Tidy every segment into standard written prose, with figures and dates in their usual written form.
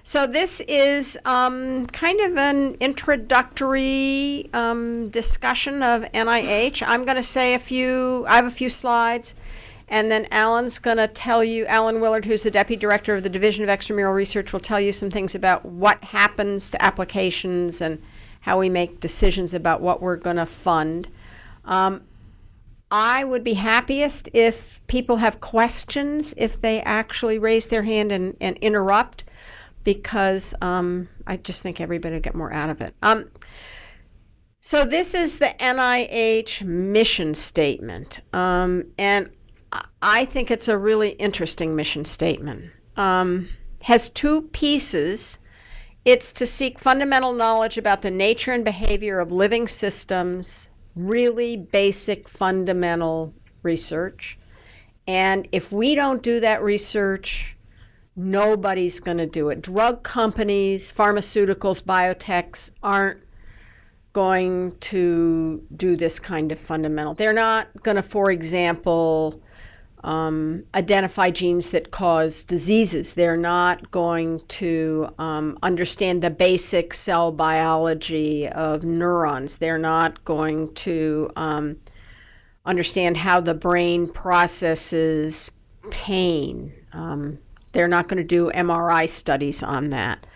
So this is kind of an introductory discussion of NIH. I'm going to say I have a few slides, and then Alan's going to tell you, Alan Willard, who's the Deputy Director of the Division of Extramural Research, will tell you some things about what happens to applications and how we make decisions about what we're going to fund. I would be happiest if people have questions, if they actually raise their hand and interrupt, because I just think everybody will get more out of it. So this is the NIH mission statement, and I think it's a really interesting mission statement. Has two pieces. It's to seek fundamental knowledge about the nature and behavior of living systems, really basic fundamental research. And if we don't do that research, nobody's going to do it. Drug companies, pharmaceuticals, biotechs aren't going to do this kind of fundamental. They're not going to, for example, identify genes that cause diseases. They're not going to understand the basic cell biology of neurons. They're not going to understand how the brain processes pain. They're not going to do MRI studies on that.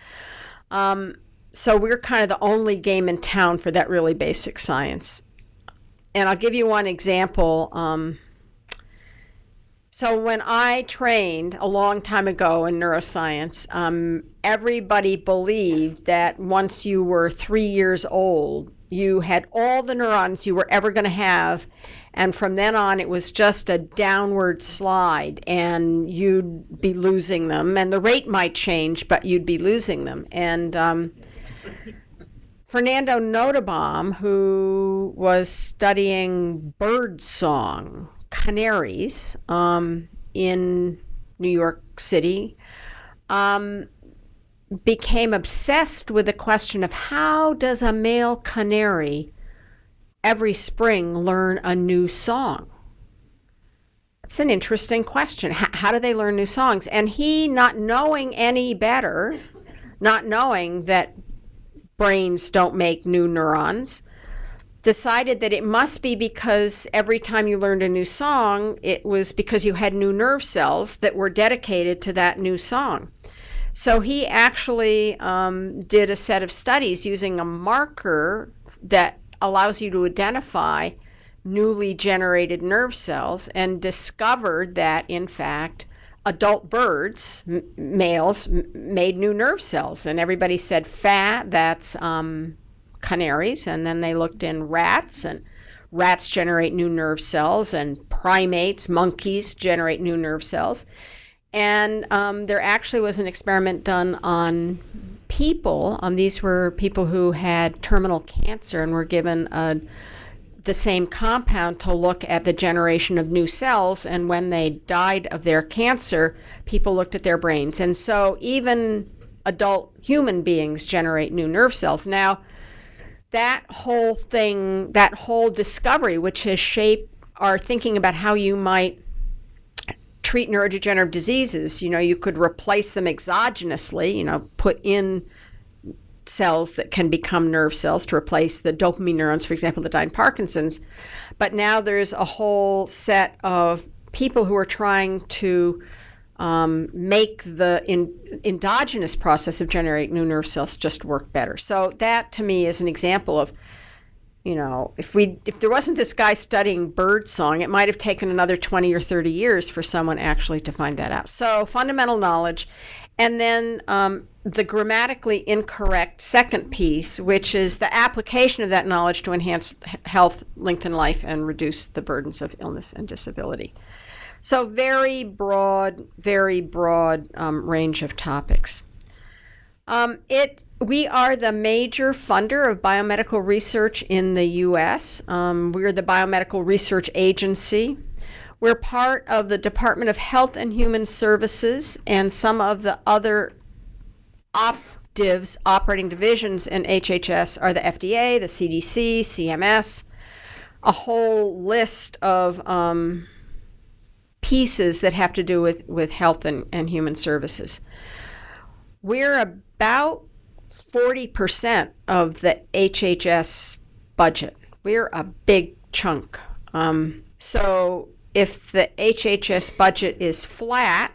So we're kind of the only game in town for that really basic science. And I'll give you one example. So when I trained a long time ago in neuroscience, everybody believed that once you were 3 years old, you had all the neurons you were ever going to have, and from then on it was just a downward slide, and you'd be losing them, and the rate might change, but you'd be losing them. And Fernando Nottebohm, who was studying bird song, canaries, in New York City, became obsessed with the question of how does a male canary every spring learn a new song? It's an interesting question. How do they learn new songs? And he, not knowing any better, not knowing that brains don't make new neurons, decided that it must be because every time you learned a new song, it was because you had new nerve cells that were dedicated to that new song. So he actually did a set of studies using a marker that allows you to identify newly generated nerve cells, and discovered that, in fact, adult birds, males, made new nerve cells. And everybody said, that's canaries. And then they looked in rats, and rats generate new nerve cells, and primates, monkeys, generate new nerve cells. And there actually was an experiment done on people. These were people who had terminal cancer and were given the same compound to look at the generation of new cells. And when they died of their cancer, people looked at their brains. And so even adult human beings generate new nerve cells. Now, that whole thing, that whole discovery, which has shaped our thinking about how you might treat neurodegenerative diseases, you could replace them exogenously, put in cells that can become nerve cells to replace the dopamine neurons, for example, that die in Parkinson's. But now there's a whole set of people who are trying to make the endogenous process of generating new nerve cells just work better. So that, to me, is an example of, if there wasn't this guy studying bird song, it might have taken another 20 or 30 years for someone actually to find that out. So fundamental knowledge. And then the grammatically incorrect second piece, which is the application of that knowledge to enhance health, lengthen life, and reduce the burdens of illness and disability. So very broad range of topics. We are the major funder of biomedical research in the U.S. We're the Biomedical Research Agency. We're part of the Department of Health and Human Services and some of the other operating divisions in HHS are the FDA, the CDC, CMS, a whole list of pieces that have to do with health and human services. We're about 40% of the HHS budget. We're a big chunk. So if the HHS budget is flat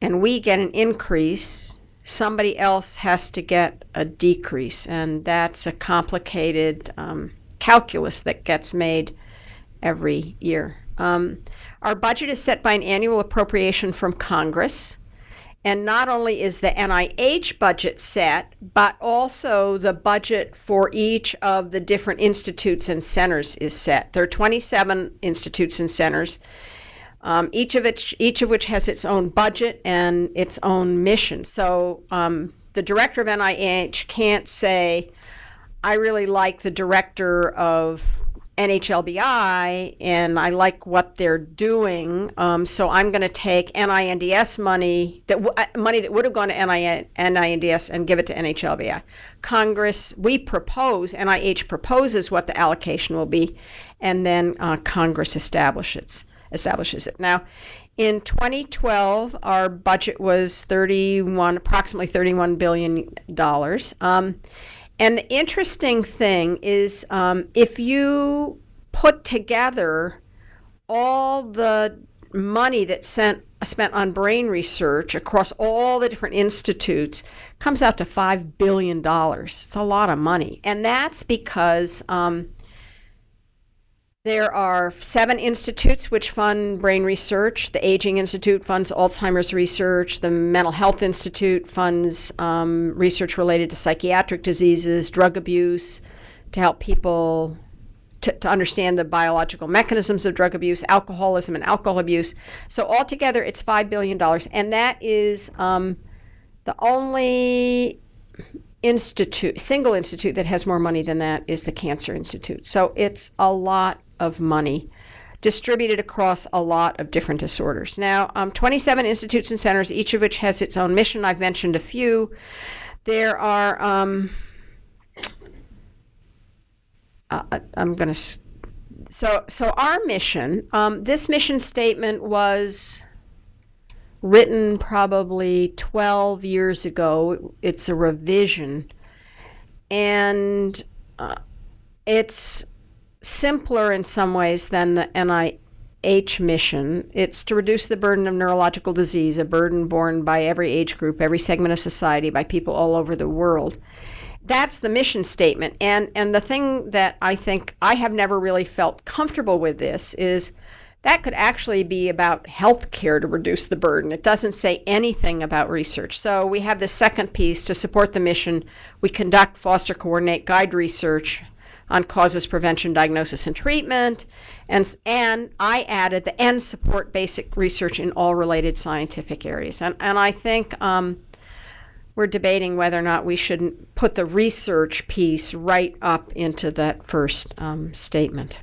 and we get an increase, somebody else has to get a decrease. And that's a complicated calculus that gets made every year. Our budget is set by an annual appropriation from Congress. And not only is the NIH budget set, but also the budget for each of the different institutes and centers is set. There are 27 institutes and centers, each of which has its own budget and its own mission. So the director of NIH can't say, I really like the director of NHLBI and I like what they're doing, so I'm going to take NINDS money that would have gone to NINDS and give it to NHLBI. Congress, NIH proposes what the allocation will be, and then Congress establishes it. Now, in 2012, our budget was approximately $31 billion. And the interesting thing is, if you put together all the money that's spent on brain research across all the different institutes, comes out to $5 billion. It's a lot of money. And that's because there are 7 institutes which fund brain research. The Aging Institute funds Alzheimer's research. The Mental Health Institute funds research related to psychiatric diseases, drug abuse, to help people to understand the biological mechanisms of drug abuse, alcoholism and alcohol abuse. So altogether, it's $5 billion. And that is the only single institute that has more money than that is the Cancer Institute. So it's a lot of money distributed across a lot of different disorders. Now, 27 institutes and centers, each of which has its own mission. I've mentioned a few. There are, so our mission, this mission statement was written probably 12 years ago. It's a revision, and it's simpler in some ways than the NIH mission. It's to reduce the burden of neurological disease, a burden borne by every age group, every segment of society, by people all over the world. That's the mission statement. And the thing that I think I have never really felt comfortable with this is that could actually be about health care to reduce the burden. It doesn't say anything about research. So we have the second piece to support the mission. We conduct, foster, coordinate, guide research on causes, prevention, diagnosis, and treatment. And I added the and support basic research in all related scientific areas. And I think we're debating whether or not we should put the research piece right up into that first statement.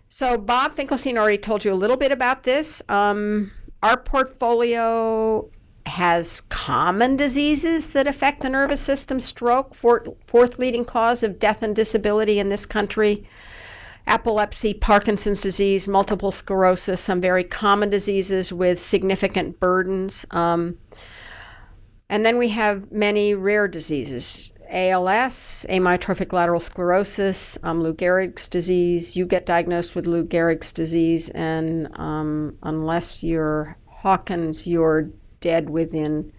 So Bob Finkelstein already told you a little bit about this. Our portfolio has common diseases that affect the nervous system: stroke, fourth leading cause of death and disability in this country, epilepsy, Parkinson's disease, multiple sclerosis, some very common diseases with significant burdens. And then we have many rare diseases: ALS, amyotrophic lateral sclerosis, Lou Gehrig's disease. You get diagnosed with Lou Gehrig's disease, and unless you're Hawkins, you're dead within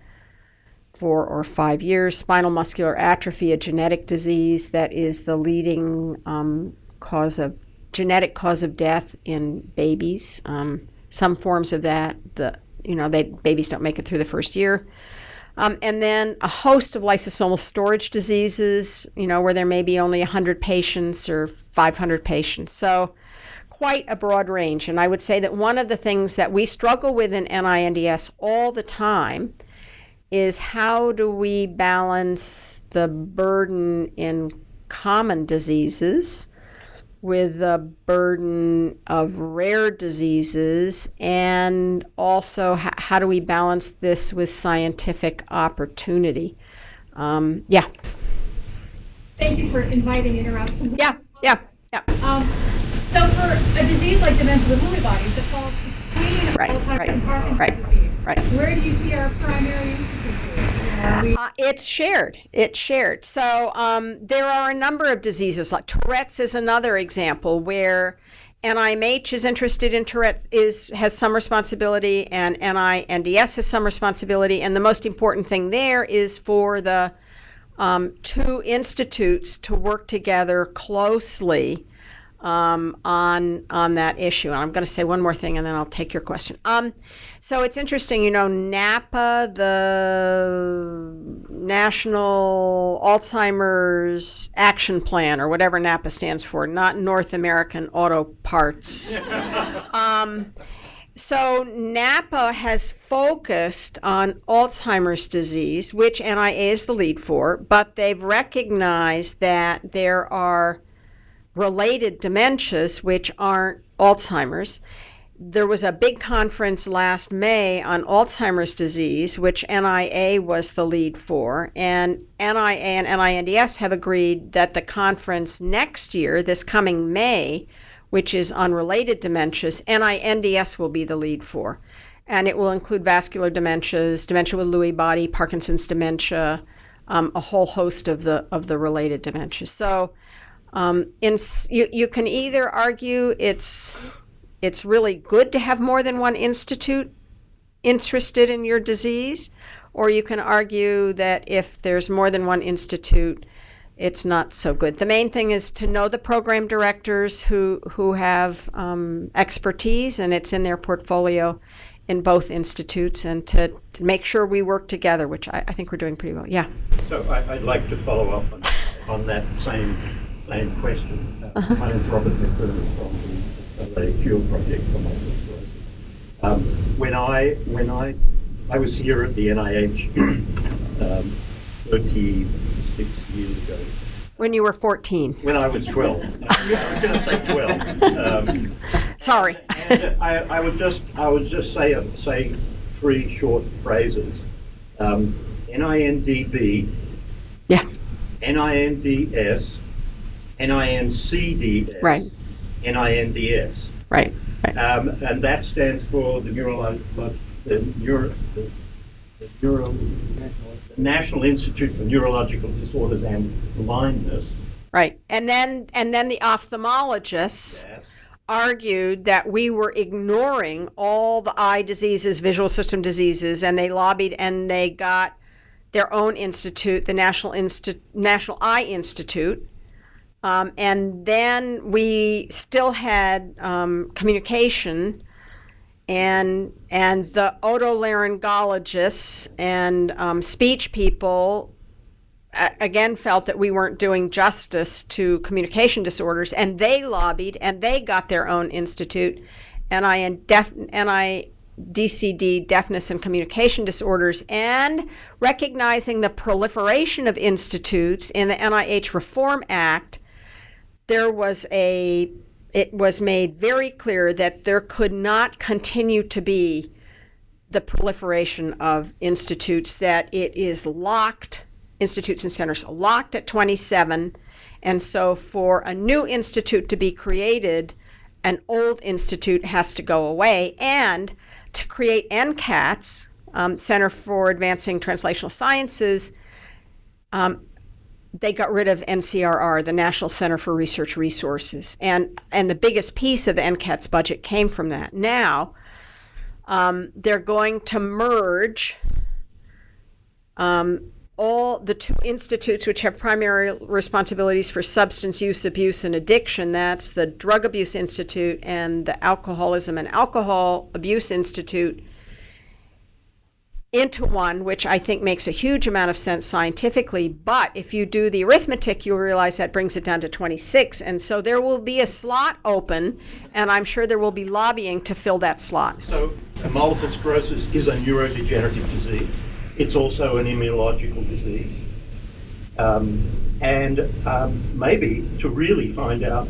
4 or 5 years. Spinal muscular atrophy, a genetic disease that is the leading genetic cause of death in babies. Some forms of that, babies don't make it through the first year. And then a host of lysosomal storage diseases, where there may be only 100 patients or 500 patients. So quite a broad range. And I would say that one of the things that we struggle with in NINDS all the time is how do we balance the burden in common diseases with the burden of rare diseases, and also how do we balance this with scientific opportunity? Yeah. Thank you for inviting interruption. Yeah. So for a disease like dementia with Lewy bodies that falls between Alzheimer's and Parkinson's disease, Right. Where do you see our primary institute? It's shared. It's shared. So there are a number of diseases, like Tourette's is another example where NIMH is interested in Tourette's, has some responsibility, and NINDS has some responsibility. And the most important thing there is for the two institutes to work together closely on that issue. And I'm going to say one more thing, and then I'll take your question. So it's interesting, NAPA, the National Alzheimer's Action Plan, or whatever NAPA stands for, not North American Auto Parts. So NAPA has focused on Alzheimer's disease, which NIA is the lead for, but they've recognized that there are related dementias which aren't Alzheimer's. There was a big conference last May on Alzheimer's disease, which NIA was the lead for, and NIA and NINDS have agreed that the conference next year, this coming May, which is on related dementias, NINDS will be the lead for. And it will include vascular dementias, dementia with Lewy body, Parkinson's dementia, a whole host of the related dementias. So you can either argue it's really good to have more than one institute interested in your disease, or you can argue that if there's more than one institute, it's not so good. The main thing is to know the program directors who have expertise, and it's in their portfolio in both institutes, and to make sure we work together, which I think we're doing pretty well. Yeah. So I'd like to follow up on that same question. My name's Robert McBurney from the Cure Project for Multiple Sclerosis. When I was here at the NIH 36 years ago. When you were 14. When I was 12. I was going to say 12. Sorry. And I would just say three short phrases. NINDB. Yeah. NINDS. NINCDS. Right. NINDS. Right. Right. And that stands for the National Institute for Neurological Disorders and Blindness. Right. And then the ophthalmologists argued that we were ignoring all the eye diseases, visual system diseases, and they lobbied and they got their own institute, the National Eye Institute. And then we still had communication, and the otolaryngologists and speech people again felt that we weren't doing justice to communication disorders, and they lobbied and they got their own institute, NIDCD, deafness and communication disorders, and recognizing the proliferation of institutes in the NIH Reform Act. It was made very clear that there could not continue to be the proliferation of institutes, that it is locked, institutes and centers locked at 27, and so for a new institute to be created, an old institute has to go away, and to create NCATS, Center for Advancing Translational Sciences, they got rid of NCRR, the National Center for Research Resources, and the biggest piece of the NCATS budget came from that. Now, they're going to merge all the two institutes which have primary responsibilities for substance use, abuse, and addiction. That's the Drug Abuse Institute and the Alcoholism and Alcohol Abuse Institute, into one, which I think makes a huge amount of sense scientifically, but if you do the arithmetic, you'll realize that brings it down to 26, and so there will be a slot open, and I'm sure there will be lobbying to fill that slot. So multiple sclerosis is a neurodegenerative disease. It's also an immunological disease. Maybe to really find out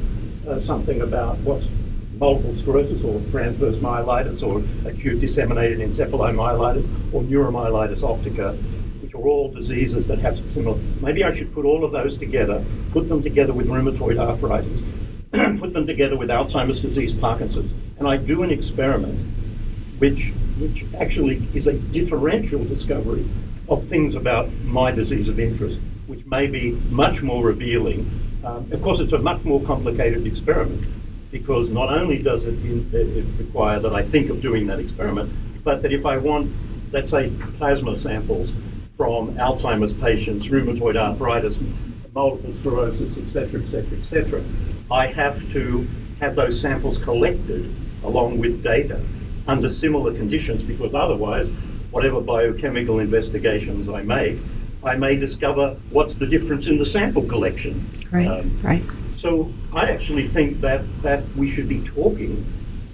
something about what's multiple sclerosis or transverse myelitis or acute disseminated encephalomyelitis or neuromyelitis optica, which are all diseases that have similar. Maybe I should put all of those together, put them together with rheumatoid arthritis, put them together with Alzheimer's disease, Parkinson's, and I do an experiment which which actually is a differential discovery of things about my disease of interest, which may be much more revealing. Of course, it's a much more complicated experiment, because not only does it require that I think of doing that experiment, but that if I want, let's say, plasma samples from Alzheimer's patients, rheumatoid arthritis, multiple sclerosis, etc., I have to have those samples collected along with data under similar conditions, because otherwise, whatever biochemical investigations I may discover what's the difference in the sample collection. Right. So I actually think that we should be talking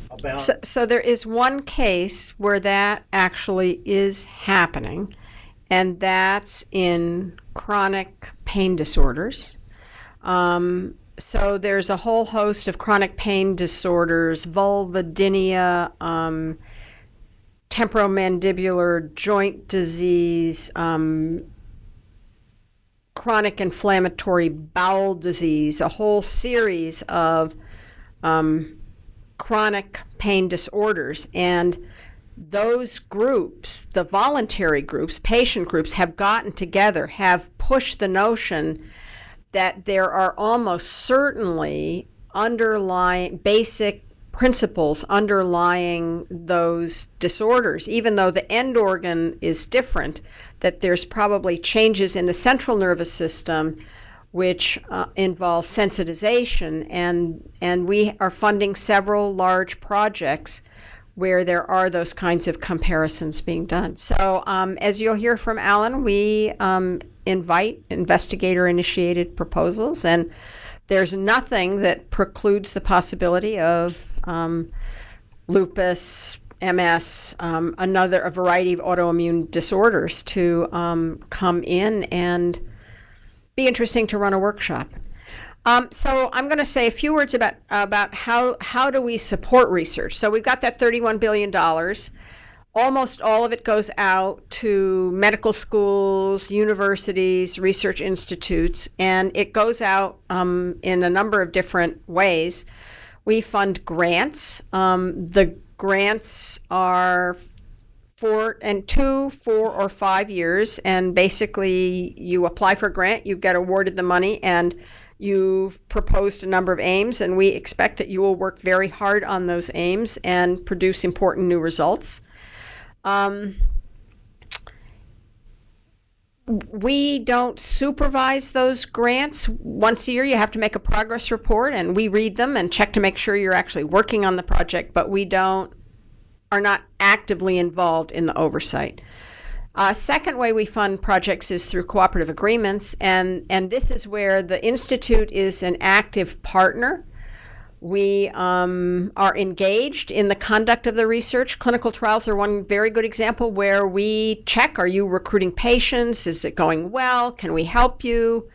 about... So there is one case where that actually is happening, and that's in chronic pain disorders. So there's a whole host of chronic pain disorders, vulvodynia, temporomandibular joint disease, chronic inflammatory bowel disease, a whole series of chronic pain disorders. And those groups, the voluntary groups, patient groups, have gotten together, have pushed the notion that there are almost certainly underlying basic principles underlying those disorders, even though the end organ is different, that there's probably changes in the central nervous system which involve sensitization, and we are funding several large projects where there are those kinds of comparisons being done. So as you'll hear from Alan, we invite investigator-initiated proposals, and there's nothing that precludes the possibility of lupus, MS, a variety of autoimmune disorders to come in and be interesting to run a workshop. So I'm going to say a few words about how do we support research. So we've got that $31 billion. Almost all of it goes out to medical schools, universities, research institutes, and it goes out in a number of different ways. We fund grants. The grants are 4, 4, or 5 years, and basically you apply for a grant, you get awarded the money, and you've proposed a number of aims, and we expect that you will work very hard on those aims and produce important new results. We don't supervise those grants. Once a year you have to make a progress report, and we read them and check to make sure you're actually working on the project, but we are not actively involved in the oversight. Second way we fund projects is through cooperative agreements, and this is where the Institute is an active partner. We are engaged in the conduct of the research. Clinical trials are one very good example where we check, are you recruiting patients? Is it going well? Can we help you?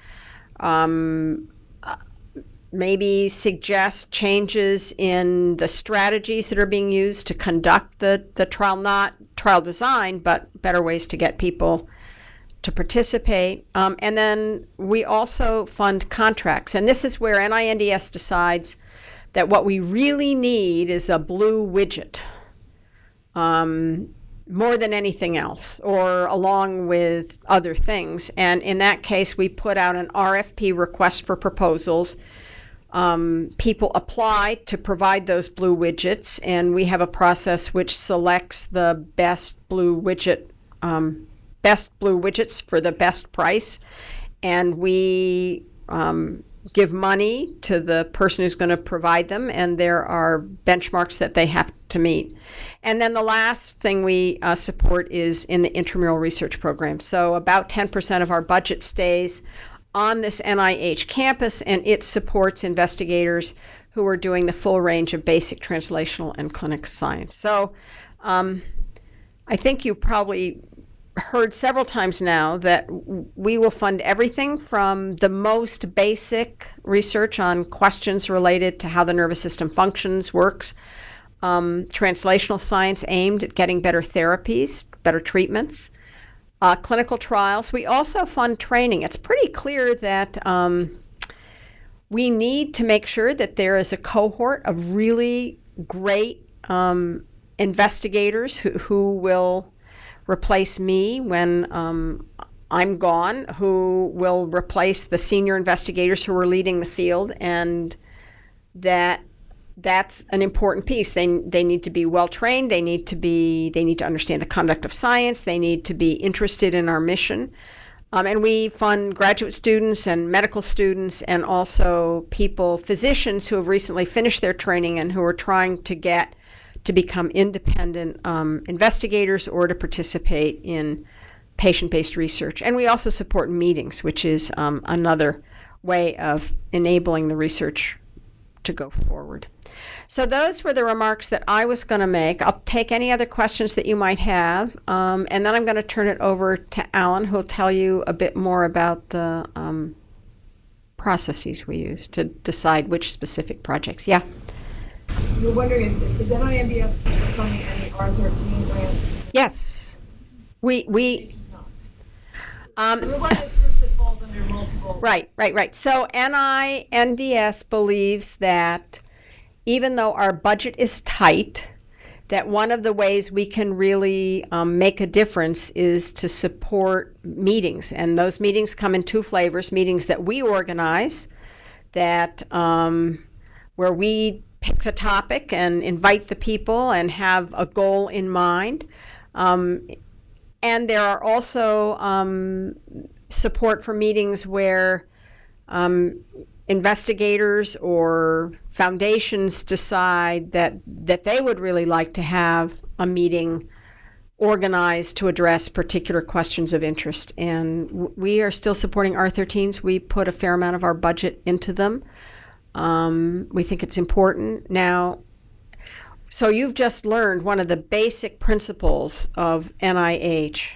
Maybe suggest changes in the strategies that are being used to conduct the trial, not trial design, but better ways to get people to participate. And then we also fund contracts. And this is where NINDS decides that what we really need is a blue widget, more than anything else, or along with other things. And in that case, we put out an RFP, request for proposals. People apply to provide those blue widgets, and we have a process which selects the best blue widgets for the best price, and we give money to the person who's going to provide them, and there are benchmarks that they have to meet. And then the last thing we support is in the intramural research program. So about 10% of our budget stays on this NIH campus, and it supports investigators who are doing the full range of basic translational and clinical science. So I think you probably heard several times now that we will fund everything from the most basic research on questions related to how the nervous system functions, works, translational science aimed at getting better therapies, better treatments, clinical trials. We also fund training. It's pretty clear that we need to make sure that there is a cohort of really great investigators who will replace me when I'm gone, who will replace the senior investigators who are leading the field, and that's an important piece. They need to be well trained. They need to understand the conduct of science. They need to be interested in our mission. And we fund graduate students and medical students, and also physicians who have recently finished their training and who are trying to become independent investigators or to participate in patient-based research. And we also support meetings, which is another way of enabling the research to go forward. So those were the remarks that I was going to make. I'll take any other questions that you might have, and then I'm going to turn it over to Alan, who will tell you a bit more about the processes we use to decide which specific projects. Yeah? We're wondering, is NINDS funding any R13 grants? Yes. We It's not. We're one of those groups that falls under multiple. Right. So NINDS believes that even though our budget is tight, that one of the ways we can really make a difference is to support meetings. And those meetings come in two flavors: meetings that we organize, that where we pick the topic and invite the people and have a goal in mind. And there are also support for meetings where investigators or foundations decide that they would really like to have a meeting organized to address particular questions of interest. And we are still supporting R13s. We put a fair amount of our budget into them. We think it's important. Now, so you've just learned one of the basic principles of NIH.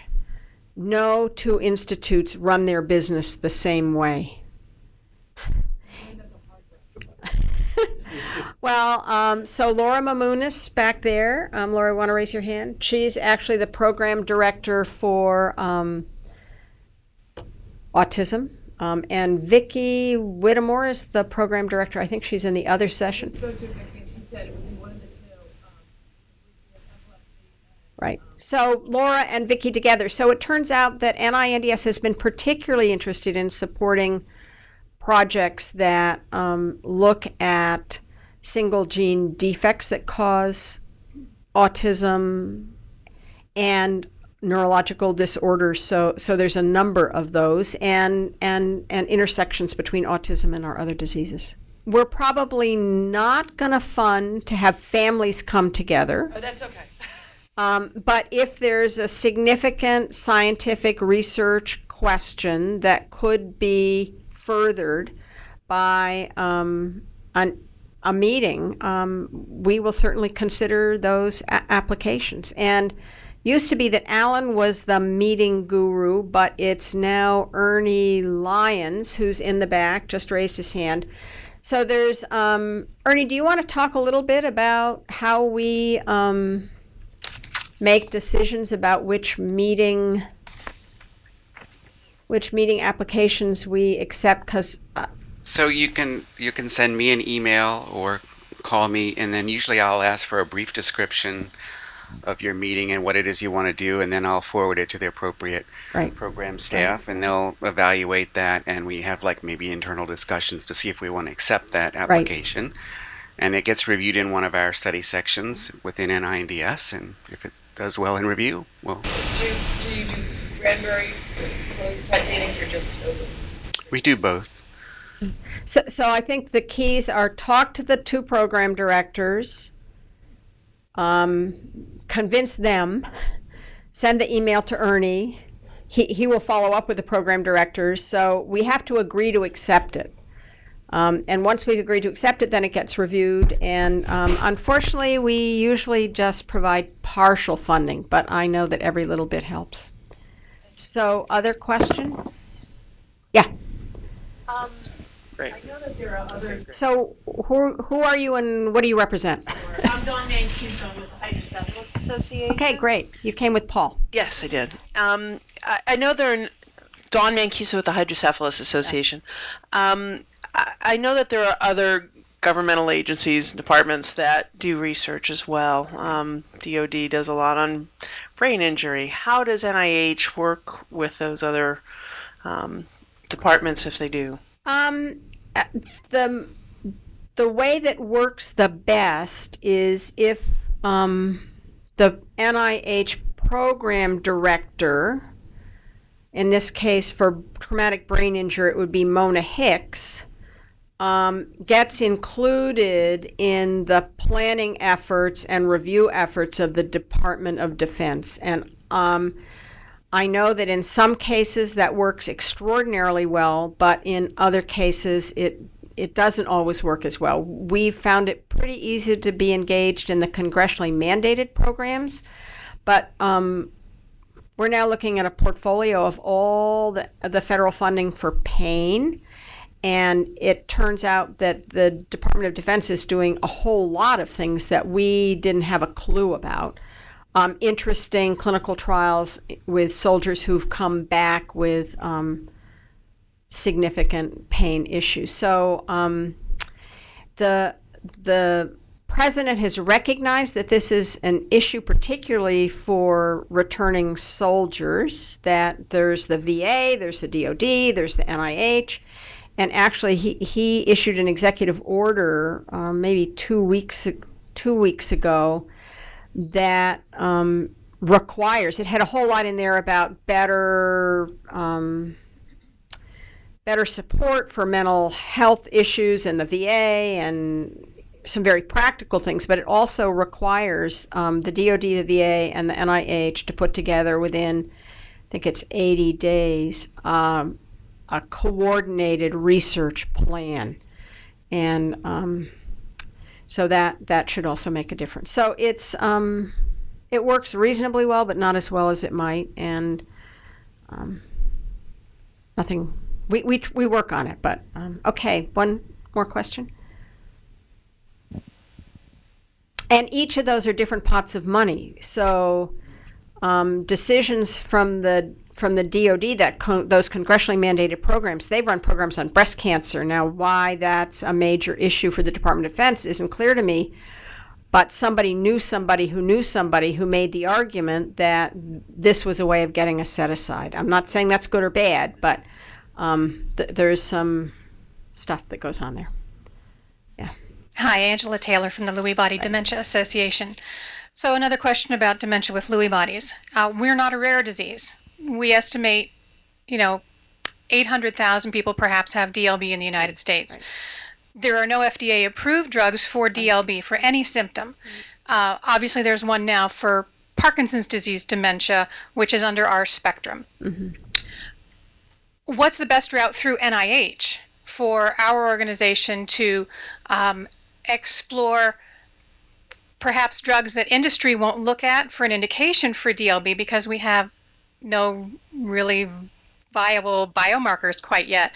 No two institutes run their business the same way. Well, so Laura Mamounis back there. Laura, want to raise your hand? She's actually the program director for autism. And Vicki Whittemore is the program director. I think she's in the other session. I spoke to Vicki and she said it would be one of the two. Right. So Laura and Vicki together. So it turns out that NINDS has been particularly interested in supporting projects that look at single gene defects that cause autism and neurological disorders. So there's a number of those and intersections between autism and our other diseases. We're probably not going to fund to have families come together. Oh, that's okay. But if there's a significant scientific research question that could be furthered by a meeting, we will certainly consider those applications. And used to be that Alan was the meeting guru, but it's now Ernie Lyons, who's in the back, just raised his hand. So there's, Ernie, do you want to talk a little bit about how we make decisions about which meeting applications we accept? Because so you can send me an email or call me, and then usually I'll ask for a brief description of your meeting and what it is you want to do, and then I'll forward it to the appropriate program staff, and they'll evaluate that, and we have like maybe internal discussions to see if we want to accept that application. And it gets reviewed in one of our study sections within NINDS, and if it does well in review, well. Do you do Granbury closed type meetings or just open? We do both. So I think the keys are talk to the two program directors, convince them, send the email to Ernie. He will follow up with the program directors. So we have to agree to accept it. And once we've agreed to accept it, then it gets reviewed. And unfortunately, we usually just provide partial funding, but I know that every little bit helps. So other questions? Yeah. Great. I know that there are other. So who are you and what do you represent? I'm Dawn Mancuso with the Hydrocephalus Association. Okay, great. You came with Paul. Yes, I did. I know there are Dawn Mancuso with the Hydrocephalus Association. I know that there are other governmental agencies and departments that do research as well. DoD does a lot on brain injury. How does NIH work with those other departments if they do? The way that works the best is if the NIH program director, in this case for traumatic brain injury, it would be Mona Hicks, gets included in the planning efforts and review efforts of the Department of Defense. And I know that in some cases that works extraordinarily well, but in other cases it doesn't always work as well. We've found it pretty easy to be engaged in the congressionally mandated programs, but we're now looking at a portfolio of all the federal funding for pain, and it turns out that the Department of Defense is doing a whole lot of things that we didn't have a clue about. Interesting clinical trials with soldiers who've come back with significant pain issues. So the president has recognized that this is an issue particularly for returning soldiers, that there's the VA, there's the DoD, there's the NIH, and actually he issued an executive order maybe 2 weeks ago that requires, it had a whole lot in there about better support for mental health issues in the VA and some very practical things, but it also requires the DoD, the VA, and the NIH to put together within, I think it's 80 days, a coordinated research plan. And so that should also make a difference. So it works reasonably well, but not as well as it might. And nothing. We work on it, but okay. One more question. And each of those are different pots of money. So decisions from the DoD those congressionally mandated programs, they've run programs on breast cancer. Now, why that's a major issue for the Department of Defense isn't clear to me, but somebody knew somebody who made the argument that this was a way of getting a set aside. I'm not saying that's good or bad, but there's some stuff that goes on there. Yeah. Hi, Angela Taylor from the Lewy Body Dementia Association. So another question about dementia with Lewy bodies. We're not a rare disease. We estimate, 800,000 people perhaps have DLB in the United States. Right. There are no FDA-approved drugs for DLB for any symptom. Obviously, there's one now for Parkinson's disease dementia, which is under our spectrum. Mm-hmm. What's the best route through NIH for our organization to explore perhaps drugs that industry won't look at for an indication for DLB because we have no really viable biomarkers quite yet.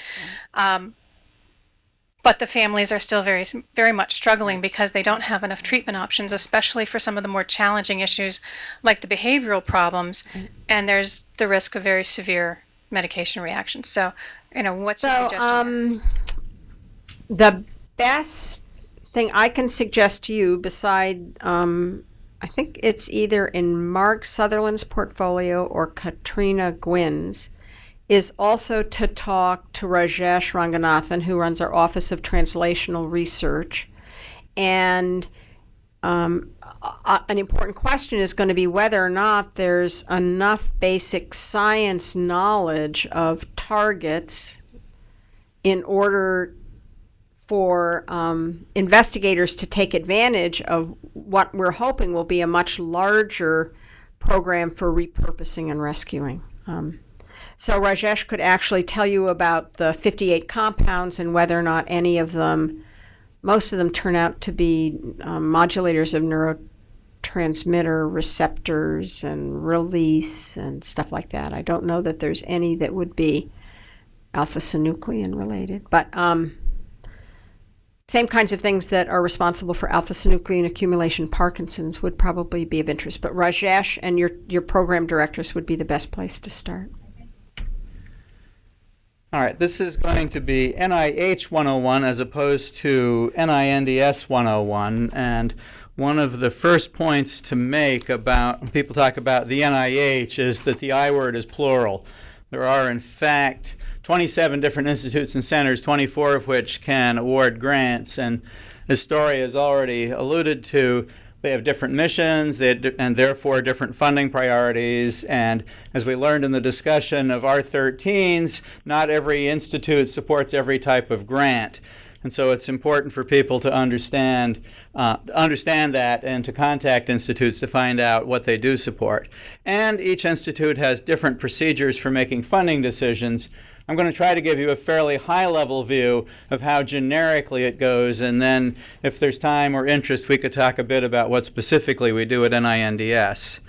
But the families are still very, very much struggling because they don't have enough treatment options, especially for some of the more challenging issues like the behavioral problems, and there's the risk of very severe medication reactions. So, what's your suggestion? The best thing I can suggest to you, beside, I think it's either in Mark Sutherland's portfolio or Katrina Gwynn's, is also to talk to Rajesh Ranganathan, who runs our Office of Translational Research. And an important question is going to be whether or not there's enough basic science knowledge of targets in order for investigators to take advantage of what we're hoping will be a much larger program for repurposing and rescuing. So Rajesh could actually tell you about the 58 compounds and whether or not any of them, most of them turn out to be modulators of neurotransmitter receptors and release and stuff like that. I don't know that there's any that would be alpha-synuclein related, but same kinds of things that are responsible for alpha-synuclein accumulation Parkinson's would probably be of interest. But Rajesh and your program directors would be the best place to start. All right, this is going to be NIH 101 as opposed to NINDS 101. And one of the first points to make about when people talk about the NIH is that the I word is plural. There are, in fact, 27 different institutes and centers, 24 of which can award grants. And as Story has already alluded to, they have different missions and therefore different funding priorities. And as we learned in the discussion of R13s, not every institute supports every type of grant. And so it's important for people to understand that and to contact institutes to find out what they do support. And each institute has different procedures for making funding decisions. I'm going to try to give you a fairly high-level view of how generically it goes, and then if there's time or interest, we could talk a bit about what specifically we do at NINDS.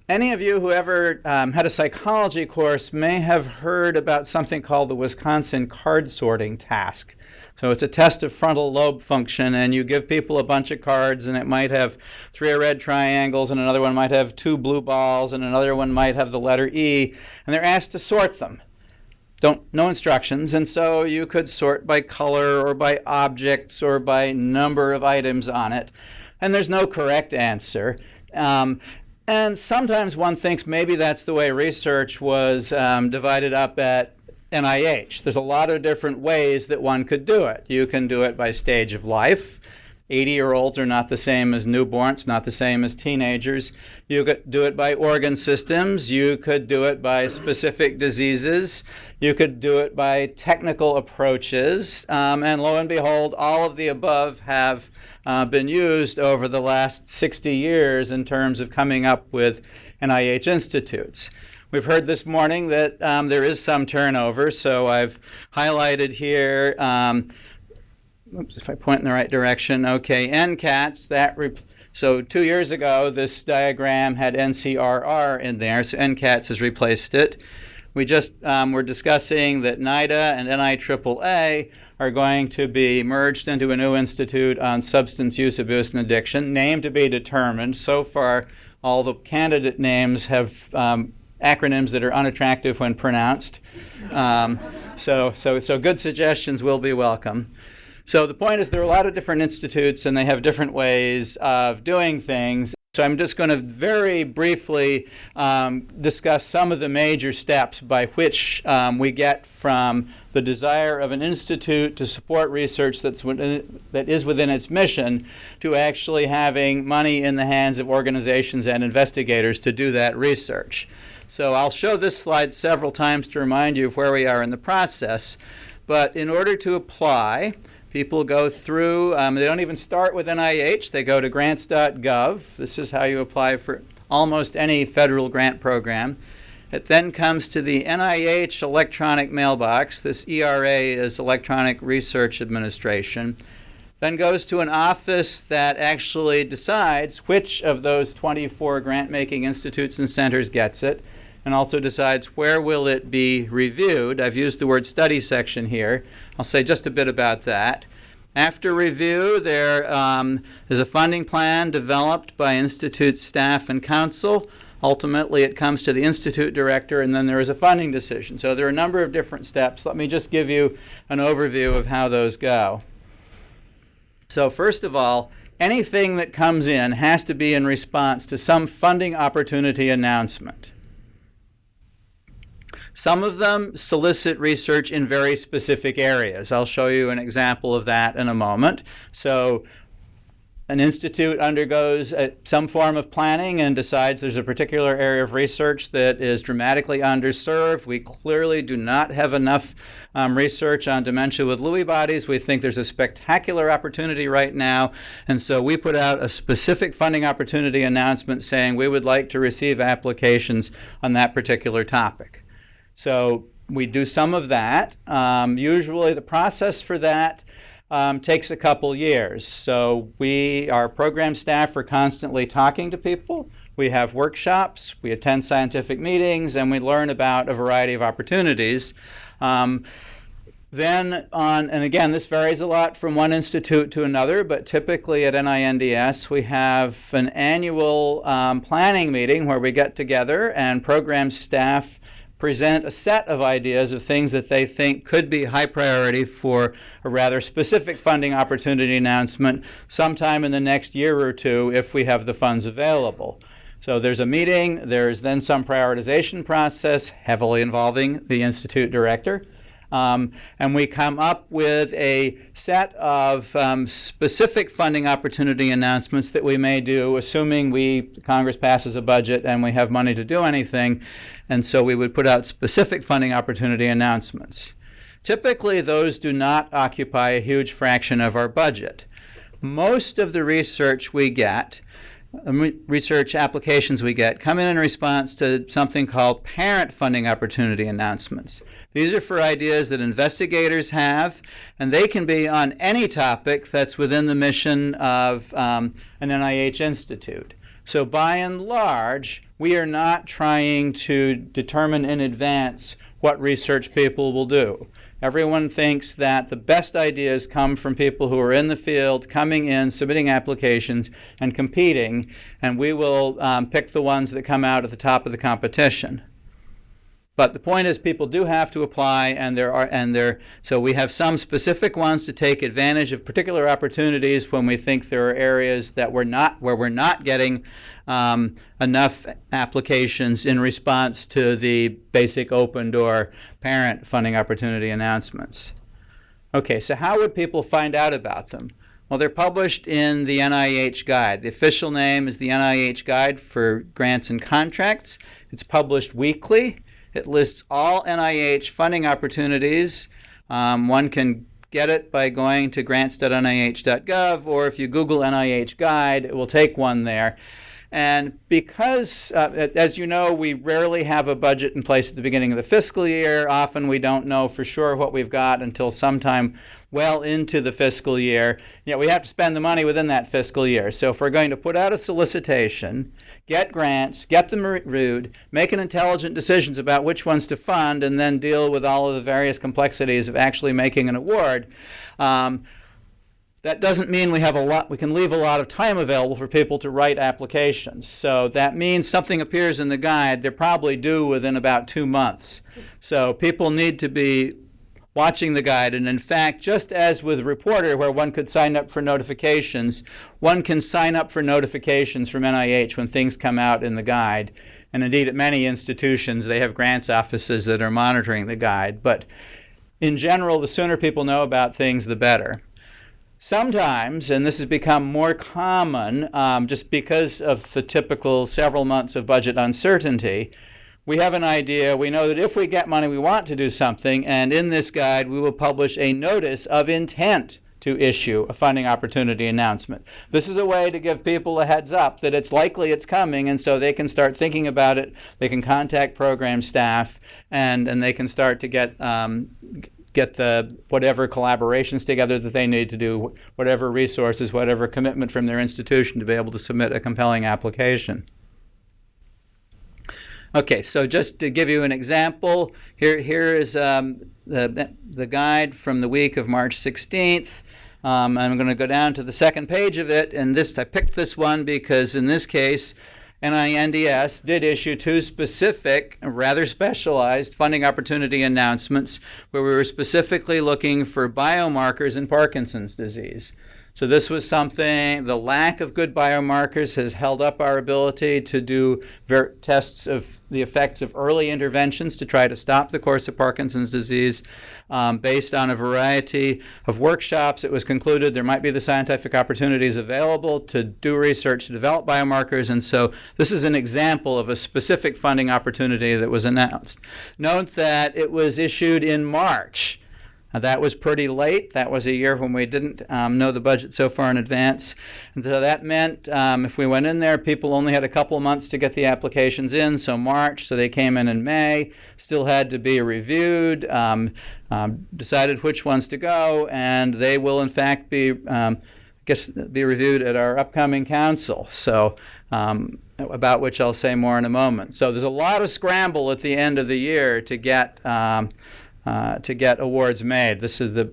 Any of you who ever had a psychology course may have heard about something called the Wisconsin card sorting task. So it's a test of frontal lobe function, and you give people a bunch of cards, and it might have 3 red triangles, and another one might have 2 blue balls, and another one might have the letter E, and they're asked to sort them. No instructions, and so you could sort by color or by objects or by number of items on it, and there's no correct answer. And sometimes one thinks maybe that's the way research was divided up at NIH. There's a lot of different ways that one could do it. You can do it by stage of life. 80-year-olds are not the same as newborns, not the same as teenagers. You could do it by organ systems. You could do it by specific diseases. You could do it by technical approaches. And lo and behold, all of the above have been used over the last 60 years in terms of coming up with NIH institutes. We've heard this morning that there is some turnover, so I've highlighted here, if I point in the right direction, okay, NCATS, so 2 years ago, this diagram had NCRR in there, so NCATS has replaced it. We just were discussing that NIDA and NIAAA are going to be merged into a new institute on substance use, abuse, and addiction, name to be determined. So far, all the candidate names have acronyms that are unattractive when pronounced. So good suggestions will be welcome. So the point is there are a lot of different institutes and they have different ways of doing things. So I'm just going to very briefly discuss some of the major steps by which we get from the desire of an institute to support research that is within its mission to actually having money in the hands of organizations and investigators to do that research. So I'll show this slide several times to remind you of where we are in the process. But in order to apply, people go through, they don't even start with NIH, they go to grants.gov. This is how you apply for almost any federal grant program. It then comes to the NIH electronic mailbox. This ERA is Electronic Research Administration. Then goes to an office that actually decides which of those 24 grant-making institutes and centers gets it, and also decides where will it be reviewed. I've used the word study section here. I'll say just a bit about that. After review, there is a funding plan developed by institute staff and council. Ultimately, it comes to the institute director, and then there is a funding decision. So there are a number of different steps. Let me just give you an overview of how those go. So first of all, anything that comes in has to be in response to some funding opportunity announcement. Some of them solicit research in very specific areas. I'll show you an example of that in a moment. So an institute undergoes some form of planning and decides there's a particular area of research that is dramatically underserved. We clearly do not have enough research on dementia with Lewy bodies. We think there's a spectacular opportunity right now, and so we put out a specific funding opportunity announcement saying we would like to receive applications on that particular topic. So we do some of that. Usually the process for that takes a couple years. So our program staff are constantly talking to people. We have workshops, we attend scientific meetings, and we learn about a variety of opportunities. And again, this varies a lot from one institute to another, but typically at NINDS we have an annual planning meeting where we get together and program staff present a set of ideas of things that they think could be high priority for a rather specific funding opportunity announcement sometime in the next year or two if we have the funds available. So there's a meeting, there's then some prioritization process heavily involving the Institute director. And we come up with a set of specific funding opportunity announcements that we may do, assuming Congress passes a budget and we have money to do anything. And so we would put out specific funding opportunity announcements. Typically, those do not occupy a huge fraction of our budget. Most of the research we get, research applications we get, come in response to something called parent funding opportunity announcements. These are for ideas that investigators have, and they can be on any topic that's within the mission of an NIH institute. So by and large, we are not trying to determine in advance what research people will do. Everyone thinks that the best ideas come from people who are in the field, coming in, submitting applications, and competing, and we will pick the ones that come out at the top of the competition. But the point is, people do have to apply, so we have some specific ones to take advantage of particular opportunities when we think there are areas that where we're not getting enough applications in response to the basic open door parent funding opportunity announcements. Okay, so how would people find out about them? Well, they're published in the NIH Guide. The official name is the NIH Guide for Grants and Contracts. It's published weekly. It lists all NIH funding opportunities. One can get it by going to grants.nih.gov, or if you Google NIH Guide, it will take one there. And because, as you know, we rarely have a budget in place at the beginning of the fiscal year. Often we don't know for sure what we've got until sometime well into the fiscal year. We have to spend the money within that fiscal year. So if we're going to put out a solicitation, get grants, get them reviewed, make an intelligent decisions about which ones to fund, and then deal with all of the various complexities of actually making an award, that doesn't mean we can leave a lot of time available for people to write applications. So that means something appears in the guide, they're probably due within about 2 months. So people need to be watching the guide. And in fact, just as with Reporter, where one could sign up for notifications, one can sign up for notifications from NIH when things come out in the guide. And indeed, at many institutions, they have grants offices that are monitoring the guide. But in general, the sooner people know about things, the better. Sometimes, and this has become more common just because of the typical several months of budget uncertainty, we have an idea, we know that if we get money, we want to do something, and in this guide, we will publish a notice of intent to issue a funding opportunity announcement. This is a way to give people a heads up that it's likely it's coming, and so they can start thinking about it, they can contact program staff, and they can start to get the whatever collaborations together that they need to do, whatever resources, whatever commitment from their institution to be able to submit a compelling application. Okay, so just to give you an example, here is the guide from the week of March 16th. I'm going to go down to the second page of it, and I picked this one because in this case, NINDS did issue 2 specific, rather specialized funding opportunity announcements where we were specifically looking for biomarkers in Parkinson's disease. So this was something, the lack of good biomarkers has held up our ability to do tests of the effects of early interventions to try to stop the course of Parkinson's disease. Based on a variety of workshops, it was concluded there might be the scientific opportunities available to do research to develop biomarkers, and so this is an example of a specific funding opportunity that was announced. Note that it was issued in March. That was pretty late. That was a year when we didn't know the budget so far in advance. And so that meant if we went in there, people only had a couple of months to get the applications in, so March, so they came in May, still had to be reviewed, decided which ones to go, and they will in fact be reviewed at our upcoming council. So about which I'll say more in a moment. So there's a lot of scramble at the end of the year to get awards made.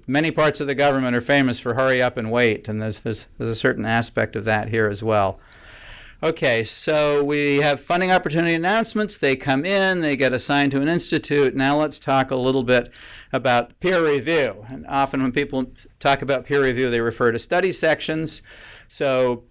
Many parts of the government are famous for hurry up and wait, and there's a certain aspect of that here as well. Okay, so we have funding opportunity announcements. They come in, they get assigned to an institute. Now let's talk a little bit about peer review. And often when people talk about peer review, they refer to study sections. So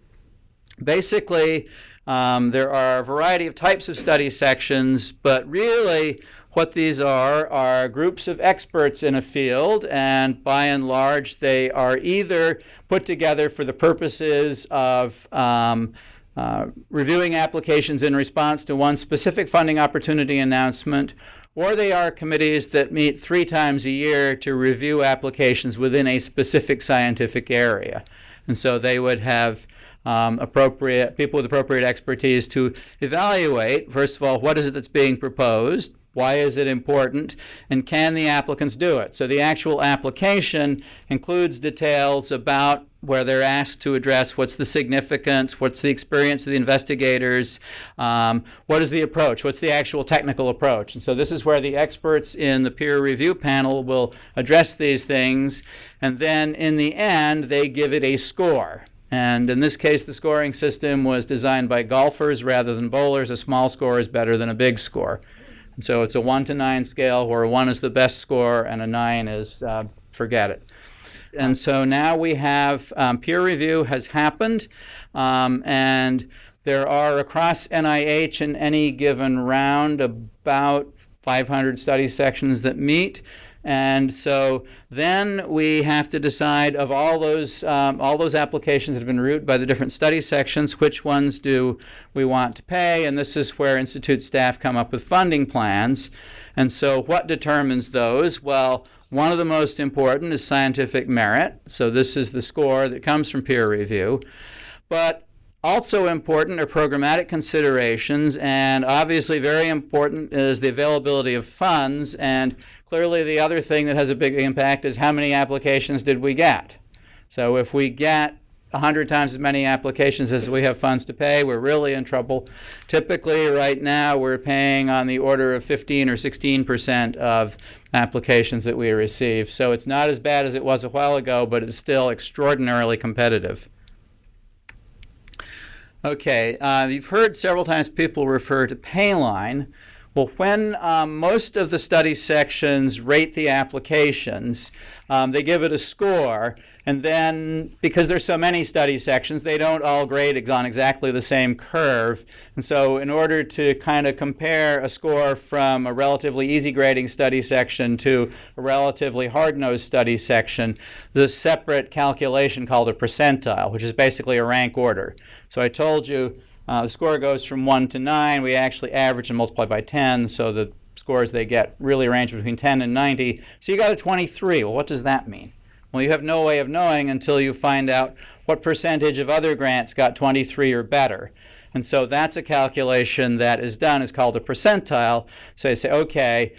basically, there are a variety of types of study sections, but really what these are groups of experts in a field, and by and large, they are either put together for the purposes of reviewing applications in response to one specific funding opportunity announcement, or they are committees that meet 3 times a year to review applications within a specific scientific area. And so they would have appropriate people with appropriate expertise to evaluate, first of all, what is it that's being proposed, why is it important, and can the applicants do it? So the actual application includes details about where they're asked to address what's the significance, what's the experience of the investigators, what is the approach, what's the actual technical approach. And so this is where the experts in the peer review panel will address these things, and then in the end they give it a score. And in this case, the scoring system was designed by golfers rather than bowlers. A small score is better than a big score. And so it's a 1 to 9 scale where 1 is the best score and a 9 is forget it. And so now we have peer review has happened, and there are across NIH in any given round about 500 study sections that meet. And so then we have to decide of all those applications that have been reviewed by the different study sections, which ones do we want to pay, and this is where institute staff come up with funding plans. And so what determines those? Well, one of the most important is scientific merit. So this is the score that comes from peer review. But also important are programmatic considerations, and obviously very important is the availability of funds. And clearly the other thing that has a big impact is how many applications did we get. So if we get 100 times as many applications as we have funds to pay, we're really in trouble. Typically, right now, we're paying on the order of 15 or 16% of applications that we receive. So it's not as bad as it was a while ago, but it's still extraordinarily competitive. Okay, you've heard several times people refer to Payline. Well, when most of the study sections rate the applications, they give it a score, and then because there's so many study sections, they don't all grade on exactly the same curve. And so in order to kind of compare a score from a relatively easy grading study section to a relatively hard-nosed study section, there's a separate calculation called a percentile, which is basically a rank order. So I told you the score goes from 1 to 9. We actually average and multiply by 10, so the scores they get really range between 10 and 90. So you got a 23. Well, what does that mean? Well, you have no way of knowing until you find out what percentage of other grants got 23 or better. And so that's a calculation that is done. It's called a percentile. So you say, okay,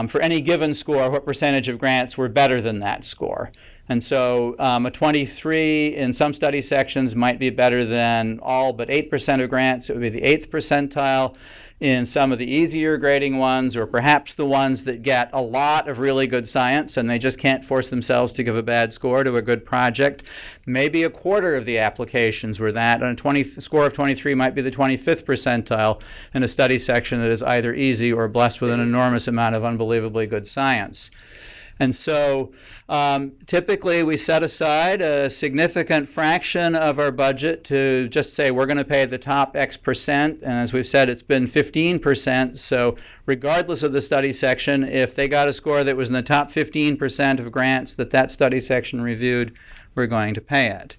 for any given score, what percentage of grants were better than that score? And so a 23 in some study sections might be better than all but 8% of grants. It would be the 8th percentile. In some of the easier grading ones, or perhaps the ones that get a lot of really good science and they just can't force themselves to give a bad score to a good project, maybe a quarter of the applications were that. And a score of 23 might be the 25th percentile in a study section that is either easy or blessed with an enormous amount of unbelievably good science. And so typically we set aside a significant fraction of our budget to just say we're going to pay the top X percent. And as we've said, it's been 15%. So regardless of the study section, if they got a score that was in the top 15% of grants that study section reviewed, we're going to pay it.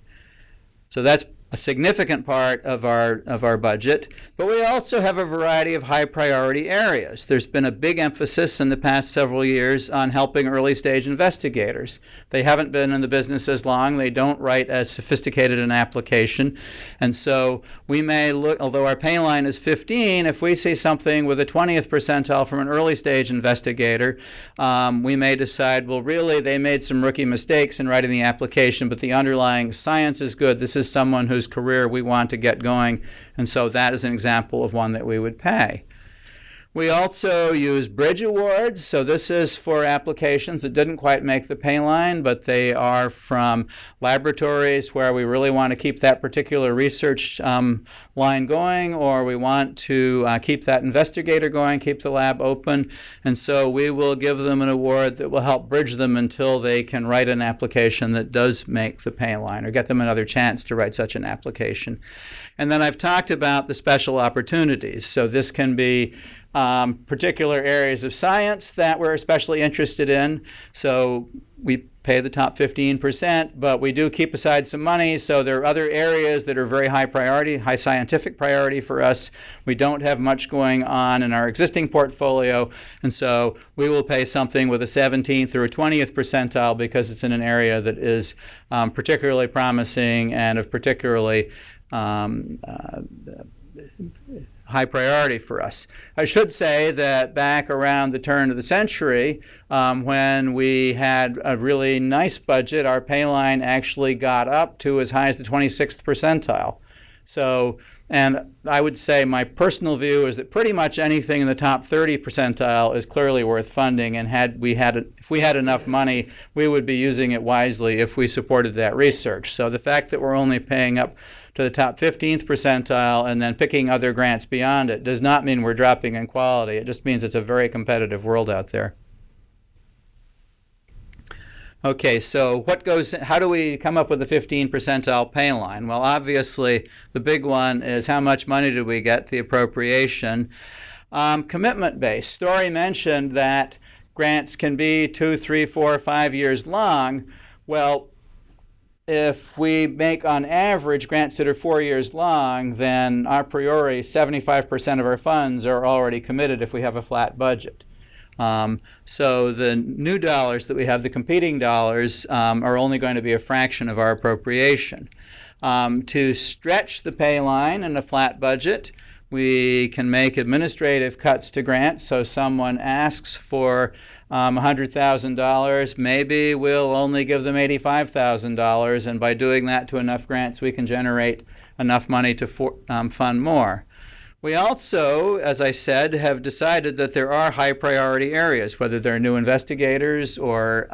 So that's a significant part of our budget, but we also have a variety of high priority areas. There's been a big emphasis in the past several years on helping early stage investigators. They haven't been in the business as long, they don't write as sophisticated an application, and so we may look, although our Payline is 15, if we see something with a 20th percentile from an early stage investigator, we may decide, well, really they made some rookie mistakes in writing the application, but the underlying science is good. This is someone whose career we want to get going, and so that is an example of one that we would pay. We also use bridge awards. So this is for applications that didn't quite make the Payline, but they are from laboratories where we really want to keep that particular research line going, or we want to keep that investigator going, keep the lab open. And so we will give them an award that will help bridge them until they can write an application that does make the Payline, or get them another chance to write such an application. And then I've talked about the special opportunities. So this can be particular areas of science that we're especially interested in. So we pay the top 15%, but we do keep aside some money. So there are other areas that are very high priority, high scientific priority for us. We don't have much going on in our existing portfolio, and so we will pay something with a 17th or a 20th percentile because it's in an area that is particularly promising and of particularly high priority for us. I should say that back around the turn of the century, when we had a really nice budget, our Payline actually got up to as high as the 26th percentile. So, and I would say my personal view is that pretty much anything in the top 30 percentile is clearly worth funding, and if we had enough money, we would be using it wisely if we supported that research. So the fact that we're only paying up to the top 15th percentile and then picking other grants beyond it does not mean we're dropping in quality. It just means it's a very competitive world out there. Okay, so how do we come up with the 15 percentile Payline? Well, obviously, the big one is how much money do we get, the appropriation. Commitment-based. Story mentioned that grants can be 2, 3, 4, 5 years long. Well, if we make, on average, grants that are 4 years long, then a priori 75% of our funds are already committed if we have a flat budget. So the new dollars that we have, the competing dollars, are only going to be a fraction of our appropriation. To stretch the Payline in a flat budget, we can make administrative cuts to grants. So someone asks for $100,000, maybe we'll only give them $85,000, and by doing that to enough grants, we can generate enough money to fund more. We also, as I said, have decided that there are high priority areas, whether they're new investigators or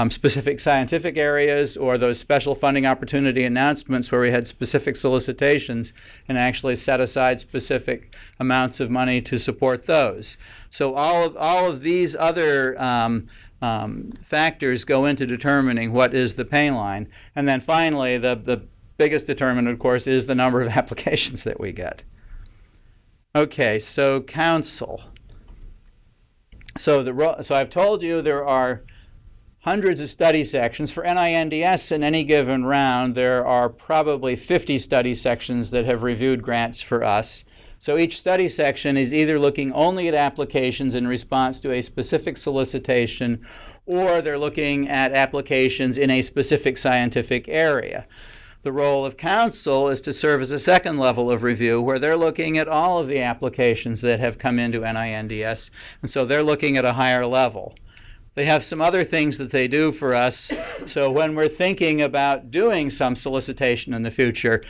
specific scientific areas, or those special funding opportunity announcements where we had specific solicitations and actually set aside specific amounts of money to support those. So all of these other factors go into determining what is the Payline. And then finally, the biggest determinant, of course, is the number of applications that we get. Okay, so council. So I've told you there are hundreds of study sections. For NINDS in any given round, there are probably 50 study sections that have reviewed grants for us. So each study section is either looking only at applications in response to a specific solicitation, or they're looking at applications in a specific scientific area. The role of council is to serve as a second level of review where they're looking at all of the applications that have come into NINDS, and so they're looking at a higher level. They have some other things that they do for us, so when we're thinking about doing some solicitation in the future,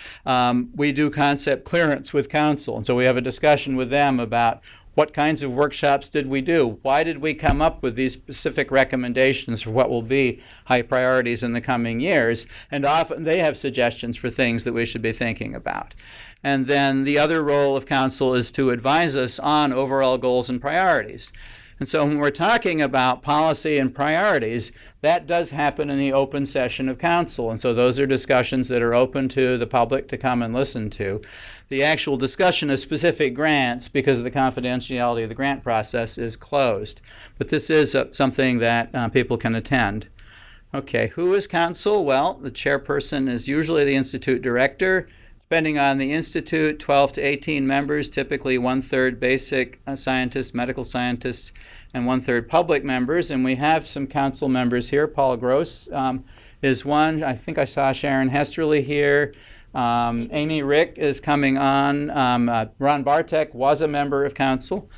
we do concept clearance with council, and so we have a discussion with them about what kinds of workshops did we do? Why did we come up with these specific recommendations for what will be high priorities in the coming years? And often they have suggestions for things that we should be thinking about. And then the other role of council is to advise us on overall goals and priorities. And so when we're talking about policy and priorities, that does happen in the open session of council. And so those are discussions that are open to the public to come and listen to. The actual discussion of specific grants, because of the confidentiality of the grant process, is closed. But this is something that people can attend. Okay, who is council? Well, the chairperson is usually the institute director. Depending on the institute, 12 to 18 members, typically 1/3 basic scientists, medical scientists, and 1/3 public members. And we have some council members here. Paul Gross is one. I think I saw Sharon Hesterly here. Amy Rick is coming on. Ron Bartek was a member of council.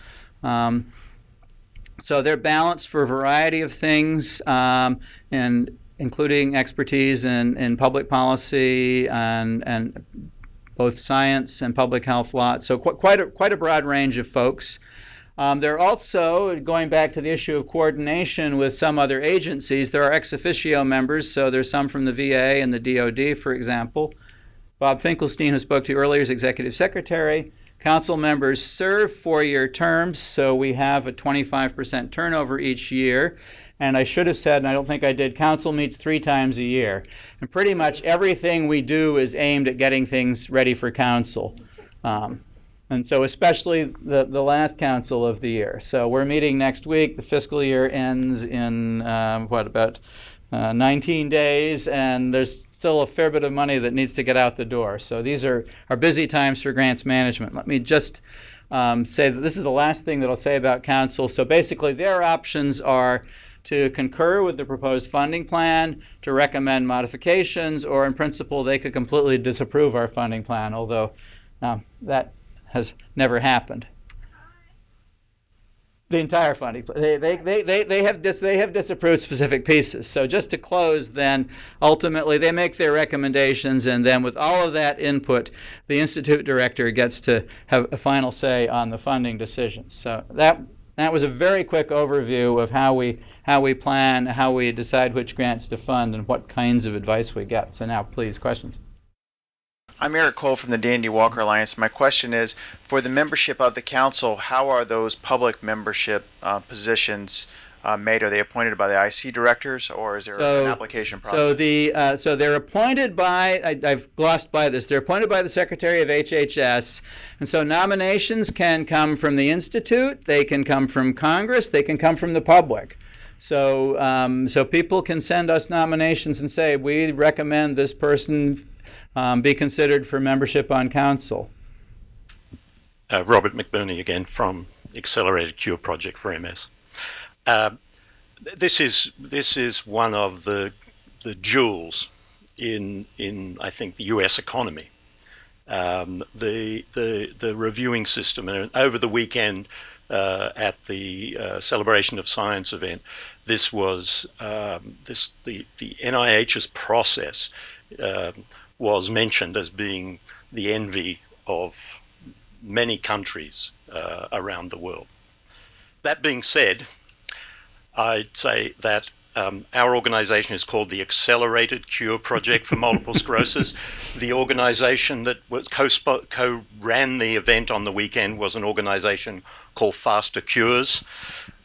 So they're balanced for a variety of things, and including expertise in public policy and both science and public health law. So quite a broad range of folks. There are also, going back to the issue of coordination with some other agencies, there are ex officio members. So there's some from the VA and the DoD, for example. Bob Finkelstein, who spoke to you earlier, is executive secretary. Council members serve 4-year terms, so we have a 25% turnover each year. And I should have said, and I don't think I did, council meets 3 times a year. And pretty much everything we do is aimed at getting things ready for council. And so especially the last council of the year. So we're meeting next week. The fiscal year ends in, about 19 days, and there's still a fair bit of money that needs to get out the door. So these are busy times for grants management. Let me just say that this is the last thing that I'll say about council. So basically their options are to concur with the proposed funding plan, to recommend modifications, or in principle they could completely disapprove our funding plan, although that has never happened. The entire funding plan. They have disapproved specific pieces. So just to close, then ultimately they make their recommendations, and then with all of that input, the institute director gets to have a final say on the funding decisions. So that was a very quick overview of how we plan, how we decide which grants to fund, and what kinds of advice we get. So now, please, questions. I'm Eric Cole from the Dandy Walker Alliance. My question is, for the membership of the council, how are those public membership positions made? Are they appointed by the IC directors, or is there an application process? So they're appointed by, I've glossed by this, they're appointed by the Secretary of HHS, and so nominations can come from the Institute, they can come from Congress, they can come from the public. So people can send us nominations and say, we recommend this person be considered for membership on council. Robert McBurney again from Accelerated Cure Project for MS. This is one of the jewels in I think the U.S. economy. The reviewing system, and over the weekend at the Celebration of Science event, this was the NIH's process was mentioned as being the envy of many countries around the world. That being said, I'd say that our organization is called the Accelerated Cure Project for Multiple Sclerosis. The organization that co-ran the event on the weekend was an organization called Faster Cures.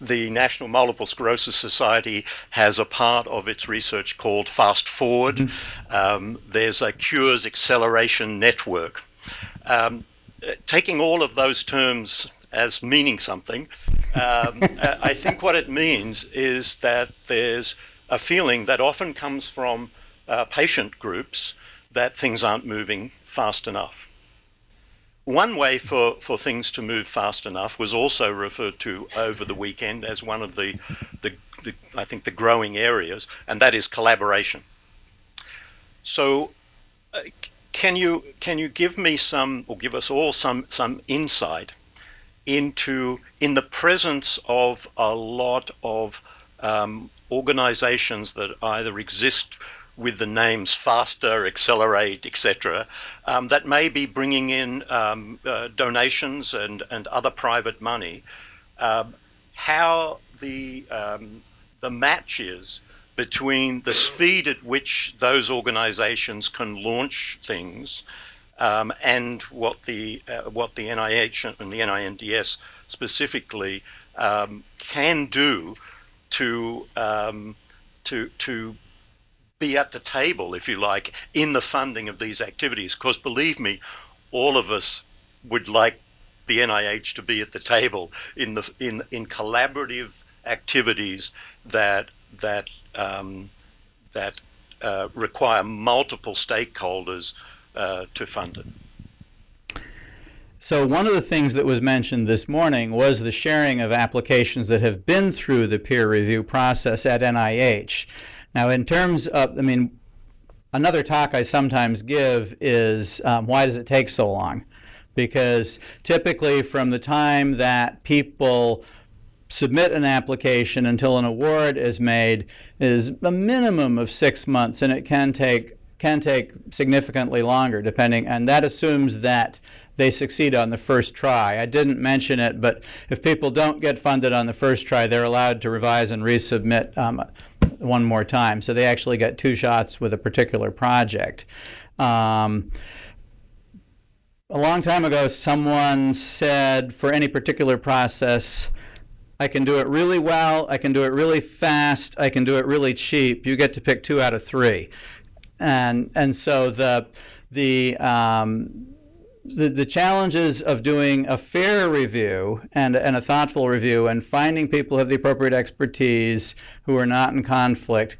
The National Multiple Sclerosis Society has a part of its research called Fast Forward. There's a Cures Acceleration Network. Taking all of those terms as meaning something, I think what it means is that there's a feeling that often comes from patient groups that things aren't moving fast enough. One way for things to move fast enough was also referred to over the weekend as one of the I think the growing areas, and that is collaboration. So can you give me some, or give us all some insight into, in the presence of a lot of organizations that either exist with the names Faster, Accelerate, etc., that may be bringing in donations and other private money, how the match is between the speed at which those organizations can launch things and what the NIH and the NINDS specifically can do to be at the table, if you like, in the funding of these activities. Because believe me, all of us would like the NIH to be at the table in collaborative activities that require multiple stakeholders to fund it. So one of the things that was mentioned this morning was the sharing of applications that have been through the peer review process at NIH. Now, in terms of, another talk I sometimes give is why does it take so long? Because typically from the time that people submit an application until an award is made is a minimum of 6 months, and it can take significantly longer, depending, and that assumes that they succeed on the first try. I didn't mention it, but if people don't get funded on the first try, they're allowed to revise and resubmit one more time. So they actually get 2 shots with a particular project. A long time ago, someone said for any particular process, I can do it really well, I can do it really fast, I can do it really cheap. You get to pick 2 out of 3. And so the challenges of doing a fair review and a thoughtful review and finding people who have the appropriate expertise who are not in conflict,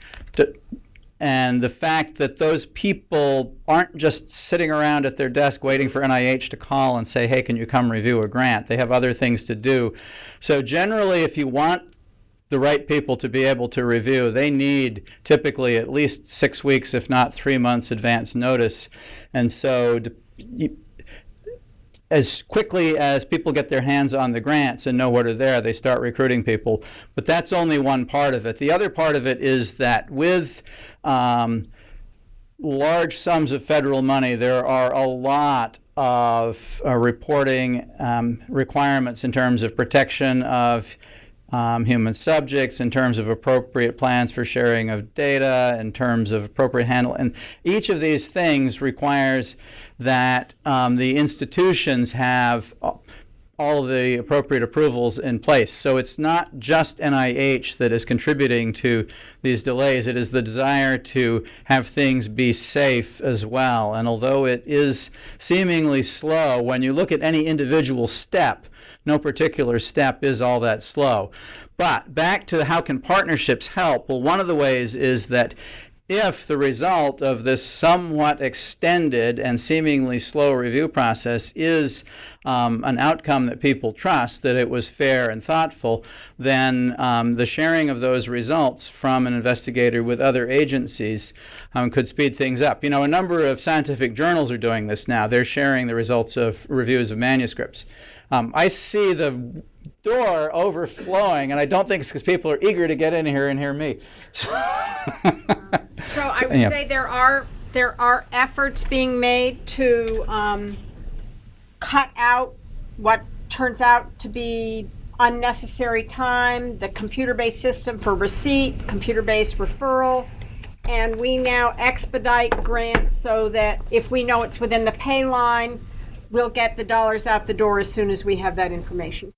and the fact that those people aren't just sitting around at their desk waiting for NIH to call and say, hey, can you come review a grant? They have other things to do. So generally, if you want the right people to be able to review, they need typically at least 6 weeks, if not 3 months advance notice. And so as quickly as people get their hands on the grants and know what are there, they start recruiting people. But that's only one part of it. The other part of it is that with large sums of federal money, there are a lot of reporting requirements in terms of protection of human subjects, in terms of appropriate plans for sharing of data, in terms of appropriate handle. And each of these things requires that the institutions have all of the appropriate approvals in place. So it's not just NIH that is contributing to these delays. It is the desire to have things be safe as well. And although it is seemingly slow, when you look at any individual step, no particular step is all that slow. But back to how can partnerships help? Well, one of the ways is that if the result of this somewhat extended and seemingly slow review process is an outcome that people trust, that it was fair and thoughtful, then the sharing of those results from an investigator with other agencies could speed things up. You know, a number of scientific journals are doing this now. They're sharing the results of reviews of manuscripts. I see the door overflowing, and I don't think it's because people are eager to get in here and hear me. So I would say there are efforts being made to cut out what turns out to be unnecessary time, the computer-based system for receipt, computer-based referral, and we now expedite grants so that if we know it's within the Payline, we'll get the dollars out the door as soon as we have that information.